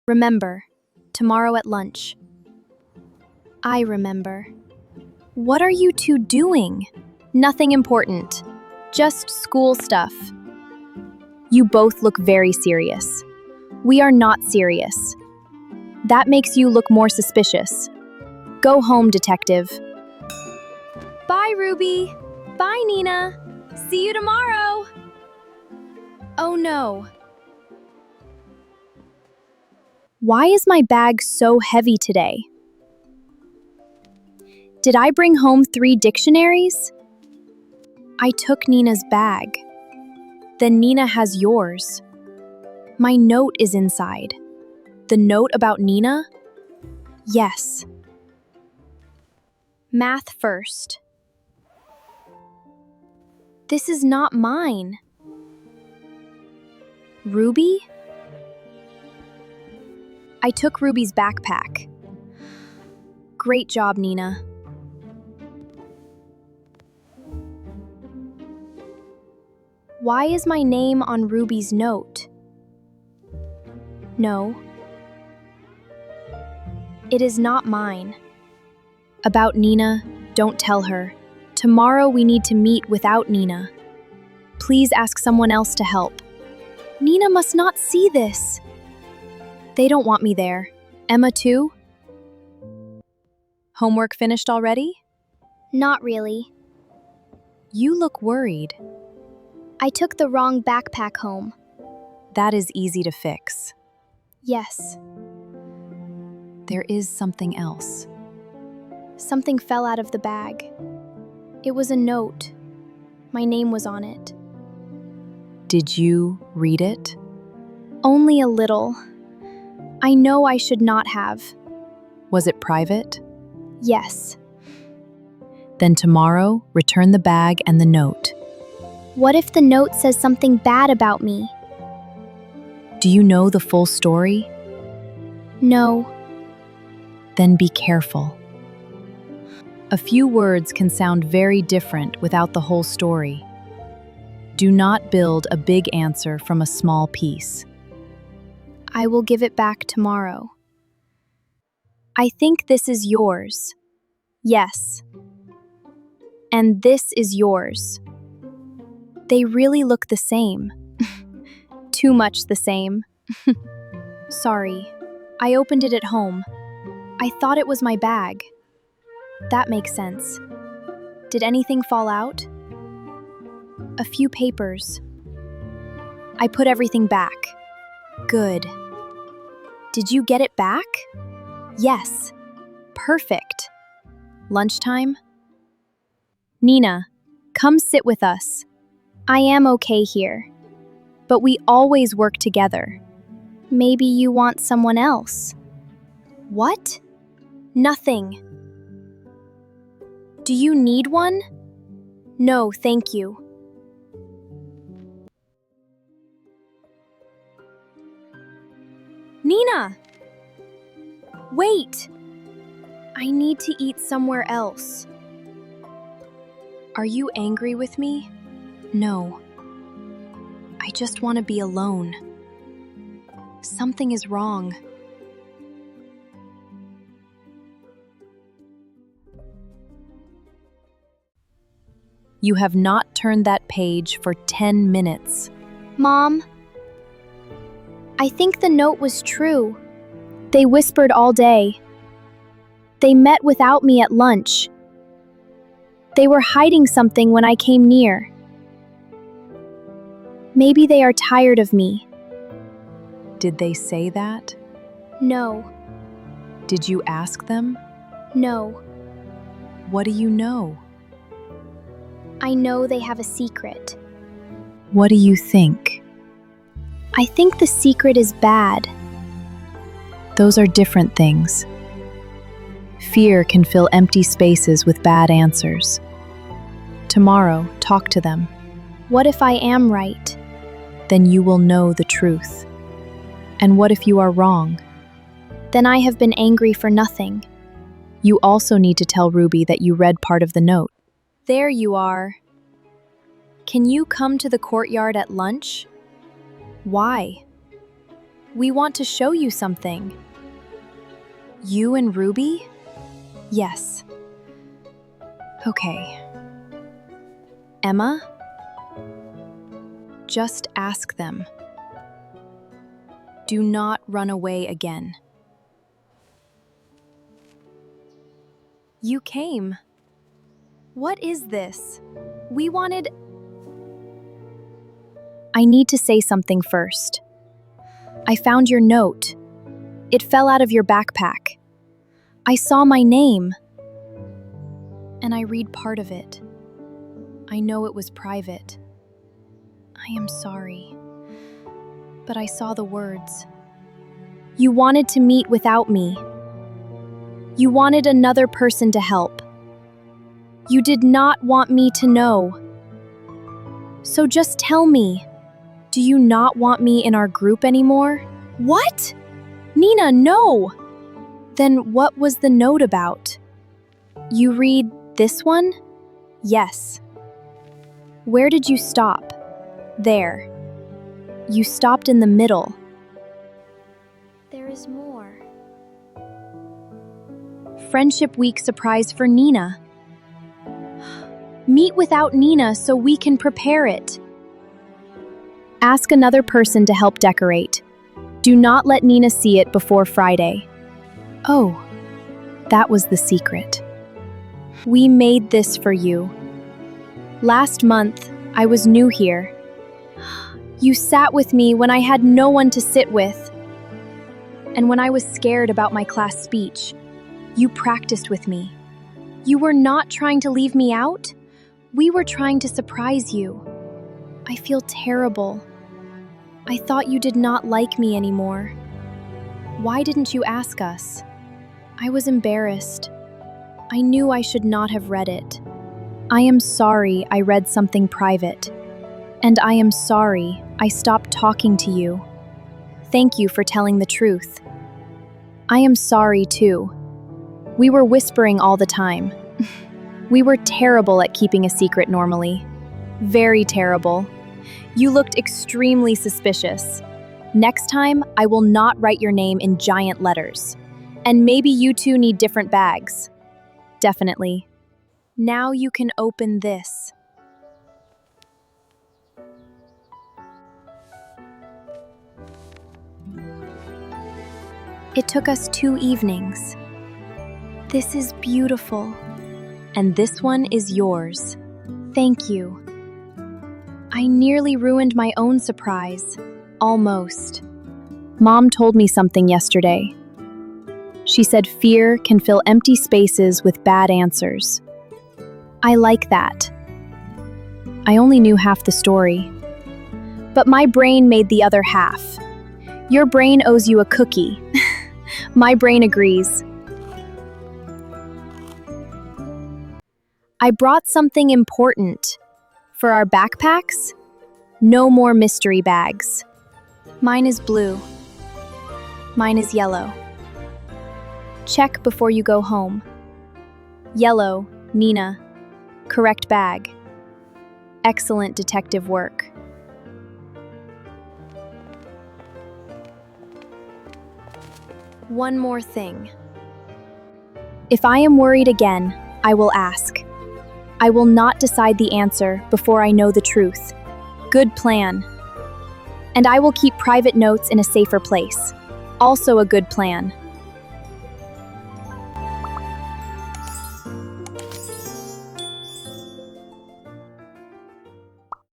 Remember, tomorrow at lunch. I remember. What are you two doing? Nothing important. Just school stuff. You both look very serious. We are not serious. That makes you look more suspicious. Go home, detective. Bye, Ruby. Bye, Nina. See you tomorrow. Oh no. Why is my bag so heavy today? Did I bring home 3 dictionaries? I took Nina's bag. Then Nina has yours. My note is inside. The note about Nina? Yes. Math first. This is not mine. Ruby? I took Ruby's backpack. Great job, Nina. Why is my name on Ruby's note? No. It is not mine. About Nina, don't tell her. Tomorrow we need to meet without Nina. Please ask someone else to help. Nina must not see this. They don't want me there. Emma too? Homework finished already? Not really. You look worried. I took the wrong backpack home. That is easy to fix. Yes. There is something else. Something fell out of the bag. It was a note. My name was on it. Did you read it? Only a little. I know I should not have. Was it private? Yes. Then tomorrow, return the bag and the note. What if the note says something bad about me? Do you know the full story? No. Then be careful. A few words can sound very different without the whole story. Do not build a big answer from a small piece. I will give it back tomorrow. I think this is yours. Yes. And this is yours. They really look the same. Too much the same. Sorry. I opened it at home. I thought it was my bag. That makes sense. Did anything fall out? A few papers. I put everything back. Good. Did you get it back? Yes. Perfect. Lunchtime? Nina, come sit with us. I am okay here. But we always work together. Maybe you want someone else. What? Nothing. Do you need one? No, thank you. Nina! Wait! I need to eat somewhere else. Are you angry with me? No. I just want to be alone. Something is wrong. You have not turned that page for 10 minutes. Mom, I think the note was true. They whispered all day. They met without me at lunch. They were hiding something when I came near. Maybe they are tired of me. Did they say that? No. Did you ask them? No. What do you know? I know they have a secret. What do you think? I think the secret is bad. Those are different things. Fear can fill empty spaces with bad answers. Tomorrow, talk to them. What if I am right? Then you will know the truth. And what if you are wrong? Then I have been angry for nothing. You also need to tell Ruby that you read part of the note. There you are. Can you come to the courtyard at lunch? Why? We want to show you something. You and Ruby? Yes. Okay. Emma? Just ask them. Do not run away again. You came. What is this? We wanted... I need to say something first. I found your note. It fell out of your backpack. I saw my name. And I read part of it. I know it was private. I am sorry. But I saw the words. You wanted to meet without me. You wanted another person to help. You did not want me to know. So just tell me, do you not want me in our group anymore? What? Nina, no! Then what was the note about? You read this one? Yes. Where did you stop? There. You stopped in the middle. There is more. Friendship Week surprise for Nina. Meet without Nina so we can prepare it. Ask another person to help decorate. Do not let Nina see it before Friday. Oh, that was the secret. We made this for you. Last month, I was new here. You sat with me when I had no one to sit with. And when I was scared about my class speech, you practiced with me. You were not trying to leave me out. We were trying to surprise you. I feel terrible. I thought you did not like me anymore. Why didn't you ask us? I was embarrassed. I knew I should not have read it. I am sorry I read something private. And I am sorry I stopped talking to you. Thank you for telling the truth. I am sorry too. We were whispering all the time. We were terrible at keeping a secret normally. Very terrible. You looked extremely suspicious. Next time, I will not write your name in giant letters. And maybe you two need different bags. Definitely. Now you can open this. It took us 2 evenings. This is beautiful. And this one is yours. Thank you. I nearly ruined my own surprise. Almost. Mom told me something yesterday. She said fear can fill empty spaces with bad answers. I like that. I only knew half the story. But my brain made the other half. Your brain owes you a cookie. My brain agrees. I brought something important. For our backpacks, no more mystery bags. Mine is blue. Mine is yellow. Check before you go home. Yellow, Nina. Correct bag. Excellent detective work. One more thing. If I am worried again, I will ask. I will not decide the answer before I know the truth. Good plan. And I will keep private notes in a safer place. Also a good plan.